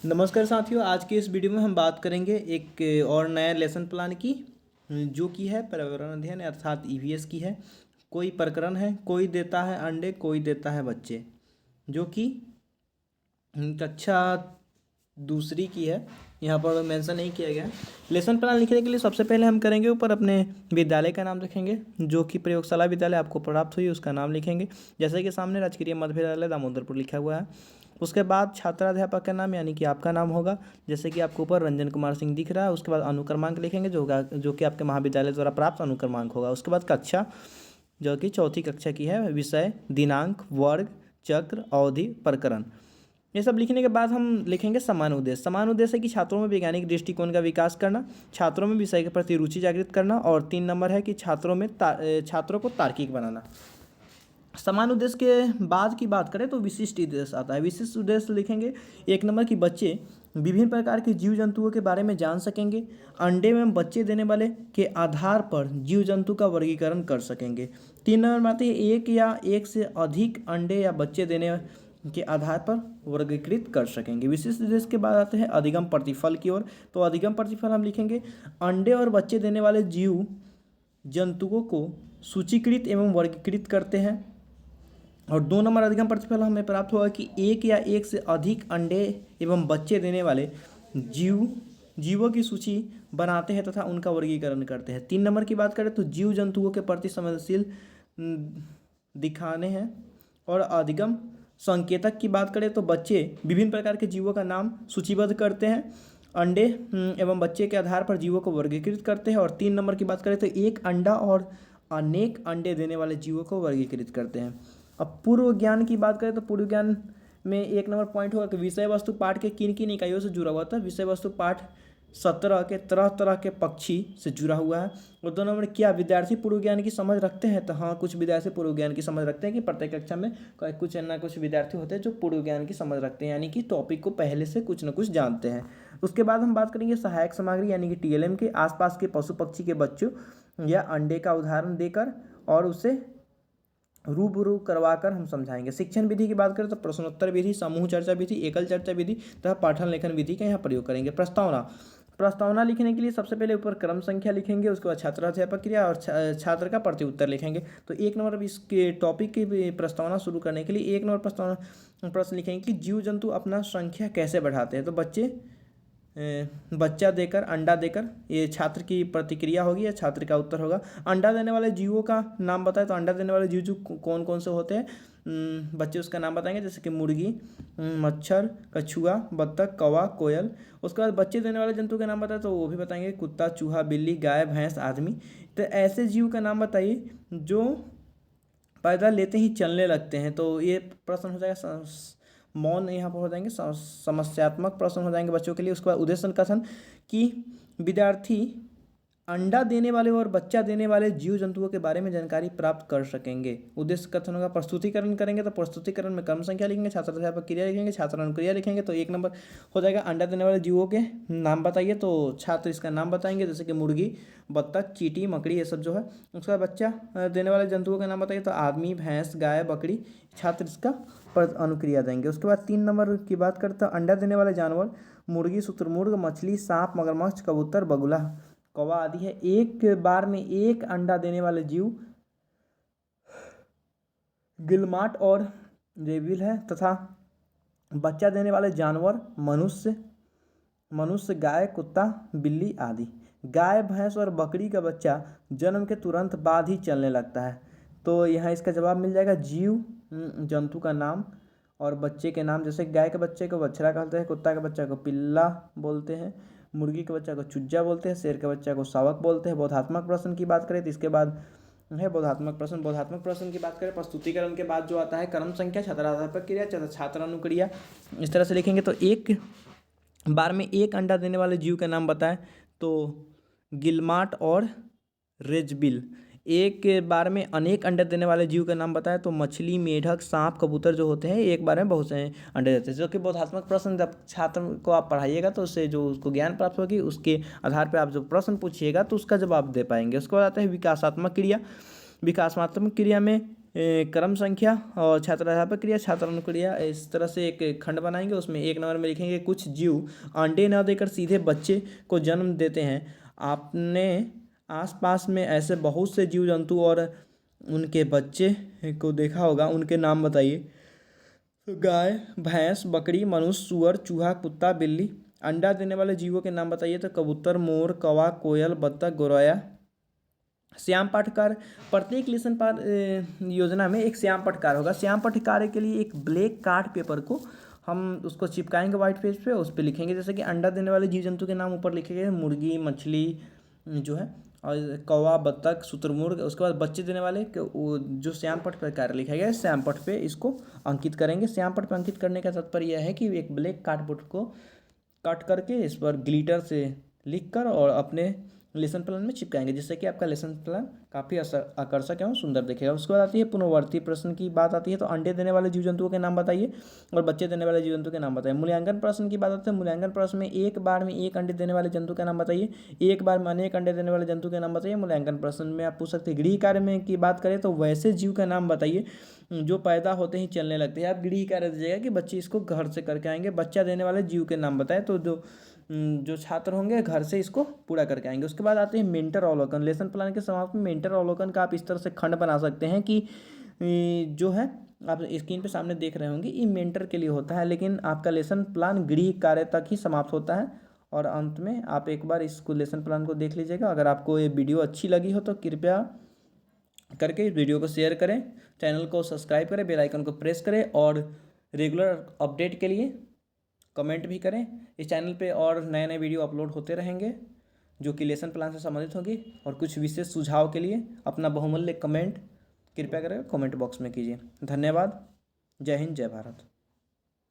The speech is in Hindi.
नमस्कार साथियों, आज के इस वीडियो में हम बात करेंगे एक और नया लेसन प्लान की, जो कि है पर्यावरण अध्ययन अर्थात ईवीएस की है। कोई प्रकरण है, कोई देता है अंडे, कोई देता है बच्चे, जो कि कक्षा दूसरी की है। यहाँ पर मेंशन नहीं किया गया है। लेसन प्लान लिखने के लिए सबसे पहले हम करेंगे ऊपर अपने विद्यालय का नाम लिखेंगे, जो कि प्रयोगशाला विद्यालय आपको प्राप्त हुई उसका नाम लिखेंगे। जैसे कि सामने राजकीय मध्य विद्यालय दामोदरपुर लिखा हुआ है। उसके बाद छात्राध्यापक का नाम यानी कि आपका नाम होगा, जैसे कि आपको ऊपर रंजन कुमार सिंह दिख रहा है। उसके बाद अनुक्रमांक लिखेंगे जो कि आपके महाविद्यालय द्वारा प्राप्त अनुक्रमांक होगा। उसके बाद कक्षा, जो कि चौथी कक्षा की है, विषय, दिनांक, वर्ग, चक्र, अवधि, प्रकरण। ये सब लिखने के बाद हम लिखेंगे समान उद्देश्य। समान उद्देश्य है कि छात्रों में वैज्ञानिक दृष्टिकोण का विकास करना, छात्रों में विषय के प्रति रुचि जागृत करना, और 3 नंबर है कि छात्रों को तार्किक बनाना। समान उद्देश्य के बाद की बात करें तो विशिष्ट उद्देश्य आता है। विशिष्ट उद्देश्य लिखेंगे 1 नंबर की बच्चे विभिन्न प्रकार के जीव जंतुओं के बारे में जान सकेंगे। अंडे में बच्चे देने वाले के आधार पर जीव जंतु का वर्गीकरण कर सकेंगे। 3 नंबर में आते हैं एक या एक से अधिक अंडे या बच्चे देने के आधार पर वर्गीकृत कर सकेंगे। विशिष्ट उद्देश्य के बाद आते हैं अधिगम प्रतिफल की ओर। तो अधिगम प्रतिफल हम लिखेंगे अंडे और बच्चे देने वाले जीव जंतुओं को सूचीकृत एवं वर्गीकृत करते हैं। और 2 नंबर अधिगम प्रतिफल हमें प्राप्त हुआ कि एक या एक से अधिक अंडे एवं बच्चे देने वाले जीवों की सूची बनाते हैं तथा उनका वर्गीकरण करते हैं। 3 नंबर की बात करें तो जीव जंतुओं के प्रति संवेदनशील दिखाने हैं। और अधिगम संकेतक की बात करें तो बच्चे विभिन्न प्रकार के जीवों का नाम सूचीबद्ध करते हैं, अंडे एवं बच्चे के आधार पर जीवों को वर्गीकृत करते हैं। और 3 नंबर की बात करें तो एक अंडा और अनेक अंडे देने वाले जीवों को वर्गीकृत करते हैं। अब पूर्व ज्ञान की बात करें तो पूर्व ज्ञान में 1 नंबर पॉइंट होगा कि विषय वस्तु पाठ के किन किन इकाइयों से जुड़ा हुआ था। विषय वस्तु पाठ 17 के तरह तरह के पक्षी से जुड़ा हुआ है। और 2 नंबर क्या विद्यार्थी पूर्व ज्ञान की समझ रखते हैं, तो हाँ, कुछ विद्यार्थी पूर्व ज्ञान की समझ रखते हैं कि प्रत्येक कक्षा में कुछ ना कुछ विद्यार्थी होते हैं जो पूर्व ज्ञान की समझ रखते हैं, यानी कि टॉपिक को पहले से कुछ न कुछ जानते हैं। उसके बाद हम बात करेंगे सहायक सामग्री यानी कि टीएलएम के आसपास के पशु पक्षी के बच्चों या अंडे का उदाहरण देकर और उसे रूबरू करवाकर हम समझाएंगे। शिक्षण विधि की बात करें तो प्रश्नोत्तर विधि, समूह चर्चा विधि, एकल चर्चा विधि तथा पाठन लेखन विधि का यहाँ प्रयोग करेंगे। प्रस्तावना लिखने के लिए सबसे पहले ऊपर क्रम संख्या लिखेंगे, उसके बाद छात्राध्यापक क्रिया और छात्र का प्रत्युत्तर लिखेंगे। तो 1 नंबर इसके टॉपिक की प्रस्तावना शुरू करने के लिए 1 नंबर प्रस्तावना प्रश्न लिखेंगे कि जीव जंतु अपना संख्या कैसे बढ़ाते हैं। तो बच्चा देकर, अंडा देकर, ये छात्र की प्रतिक्रिया होगी या छात्र का उत्तर होगा। अंडा देने वाले जीवों का नाम बताए तो अंडा देने वाले जीव जो कौन कौन से होते हैं, बच्चे उसका नाम बताएंगे, जैसे कि मुर्गी, मच्छर, कछुआ, बत्तख, कौवा, कोयल। उसके बाद बच्चे देने वाले जंतु के नाम बताए तो वो भी बताएंगे, कुत्ता, चूहा, बिल्ली, गाय, भैंस, आदमी। तो ऐसे जीव का नाम बताइए जो पैदा लेते ही चलने लगते हैं। तो ये प्रश्न हो जाएगा मौन, यहाँ पर हो जाएंगे समस्यात्मक प्रश्न हो जाएंगे बच्चों के लिए। उसके बाद उद्देश्य कथन कि विद्यार्थी अंडा देने वाले और बच्चा देने वाले जीव जंतुओं के बारे में जानकारी प्राप्त कर सकेंगे। उद्देश्य कथनों का प्रस्तुतिकरण करेंगे, तो प्रस्तुतिकरण में क्रम संख्या लिखेंगे, छात्राध्यापक क्रिया लिखेंगे, छात्र अनुक्रिया लिखेंगे। तो 1 नंबर हो जाएगा अंडा देने वाले जीवों के नाम बताइए, तो छात्र इसका नाम बताएंगे, जैसे कि मुर्गी, बत्तख, चींटी, मकड़ी, ये सब जो है। उसका बच्चा देने वाले जंतुओं का नाम बताइए, तो आदमी, भैंस, गाय, बकरी। छात्र इसका अनुक्रिया देंगे। उसके बाद 3 नंबर की बात करते हैं अंडा देने वाले जानवर मुर्गी, शुतुरमुर्ग, मछली, सांप, मगरमच्छ, कबूतर, बगुला, कौवा आदि है। एक बार में एक अंडा देने वाले जीव गिलमाट और रेबिल है तथा बच्चा देने वाले जानवर मनुष्य, गाय, कुत्ता, बिल्ली आदि। गाय, भैंस और बकरी का बच्चा जन्म के तुरंत बाद ही चलने लगता है। तो यहाँ इसका जवाब मिल जाएगा जीव जंतु का नाम और बच्चे के नाम, जैसे गाय के बच्चे को बछड़ा कहते हैं, कुत्ता के बच्चा को पिल्ला बोलते हैं, मुर्गी के बच्चा को चुज्जा बोलते हैं, शेर के बच्चा को शावक बोलते हैं। बोधात्मक प्रश्न की बात करें तो इसके बाद है बोधात्मक प्रश्न की बात करें प्रस्तुतिकरण के बाद जो आता है क्रम संख्या, छात्राध्यापक क्रिया, छात्र अनुक्रिया, इस तरह से लिखेंगे। तो एक बार में एक अंडा देने वाले जीव का नाम बताएं तो गिलमाट और रेजबिल। एक बार में अनेक अंडे देने वाले जीव का नाम बताएं तो मछली, मेढक, सांप, कबूतर जो होते हैं एक बार में बहुत से अंडे देते हैं। जो कि बोधात्मक प्रश्न जब छात्र को आप पढ़ाइएगा तो उससे जो उसको ज्ञान प्राप्त होगी उसके आधार पर आप जो प्रश्न पूछिएगा तो उसका जवाब दे पाएंगे। उसके बाद आता है विकासात्मक क्रिया। विकासात्मक क्रिया में क्रम संख्या और छात्राध्यापक क्रिया छात्रानुक्रिया, इस तरह से एक खंड बनाएंगे। उसमें 1 नंबर में लिखेंगे कुछ जीव अंडे न देकर सीधे बच्चे को जन्म देते हैं। आपने आसपास में ऐसे बहुत से जीव जंतु और उनके बच्चे को देखा होगा, उनके नाम बताइए। तो गाय, भैंस, बकरी, मनुष्य, सुअर, चूहा, कुत्ता, बिल्ली। अंडा देने वाले जीवों के नाम बताइए। तो कबूतर, मोर, कौवा, कोयल, बत्तख, गौरैया। श्याम पट्टकार, प्रत्येक लेसन पर योजना में एक श्याम पट्टकार होगा। श्याम पट्टकार के लिए एक ब्लैक कार्ड पेपर को हम उसको चिपकाएंगे व्हाइट पेज पे, उस पर लिखेंगे जैसे कि अंडा देने वाले जीव जंतु के नाम ऊपर लिखे गए, मुर्गी, मछली जो है, और कौवा, बत्तख, शुतुरमुर्ग। उसके बाद बच्चे देने वाले जो श्याम पट्ट पर कार्य लिखा गया है, श्याम पट्ट पे इसको अंकित करेंगे। श्याम पट्ट पे अंकित करने का तात्पर्य यह है कि एक ब्लैक कार्डबोर्ड को कट करके इस पर ग्लिटर से लिखकर और अपने लेसन प्लान में चिपकाएंगे, जिससे कि आपका लेसन प्लान काफ़ी आकर्षक एवं सुंदर दिखेगा। उसके बाद आती है पुनर्वर्ती प्रश्न की बात आती है। तो अंडे देने वाले जीव जंतुओं के नाम बताइए और बच्चे देने वाले जीव जंतु के नाम बताइए। मूल्यांकन प्रश्न की बात आती है। मूल्यांकन प्रश्न में एक बार में एक अंडे देने वाले जंतु का नाम बताइए, एक बार में अनेक अंडे देने वाले जंतु के नाम बताइए। मूल्यांकन प्रश्न में आप पूछ सकते हैं गृह कार्य में की बात करें तो वैसे जीव का नाम बताइए जो पैदा होते ही चलने लगते हैं। आप गृह कार्य दीजिएगा कि बच्चे इसको घर से करके आएंगे। बच्चा देने वाले जीव के नाम बताएं, तो जो छात्र होंगे घर से इसको पूरा करके आएंगे। उसके बाद आते हैं मेंटर अवलोकन। लेसन प्लान के समाप्त में मेंटर अवलोकन का आप इस तरह से खंड बना सकते हैं कि जो है आप स्क्रीन पे सामने देख रहे होंगे, ये मेंटर के लिए होता है, लेकिन आपका लेसन प्लान गृह कार्य तक ही समाप्त होता है। और अंत में आप एक बार इसको लेसन प्लान को देख लीजिएगा। अगर आपको ये वीडियो अच्छी लगी हो तो कृपया करके इस वीडियो को शेयर करें, चैनल को सब्सक्राइब करें, बेल आइकन को प्रेस करें और रेगुलर अपडेट के लिए कमेंट भी करें। इस चैनल पे और नए नए वीडियो अपलोड होते रहेंगे जो कि लेसन प्लान से संबंधित होगी। और कुछ विशेष सुझाव के लिए अपना बहुमूल्य कमेंट कृपया करें कमेंट बॉक्स में कीजिए। धन्यवाद। जय हिंद, जय भारत।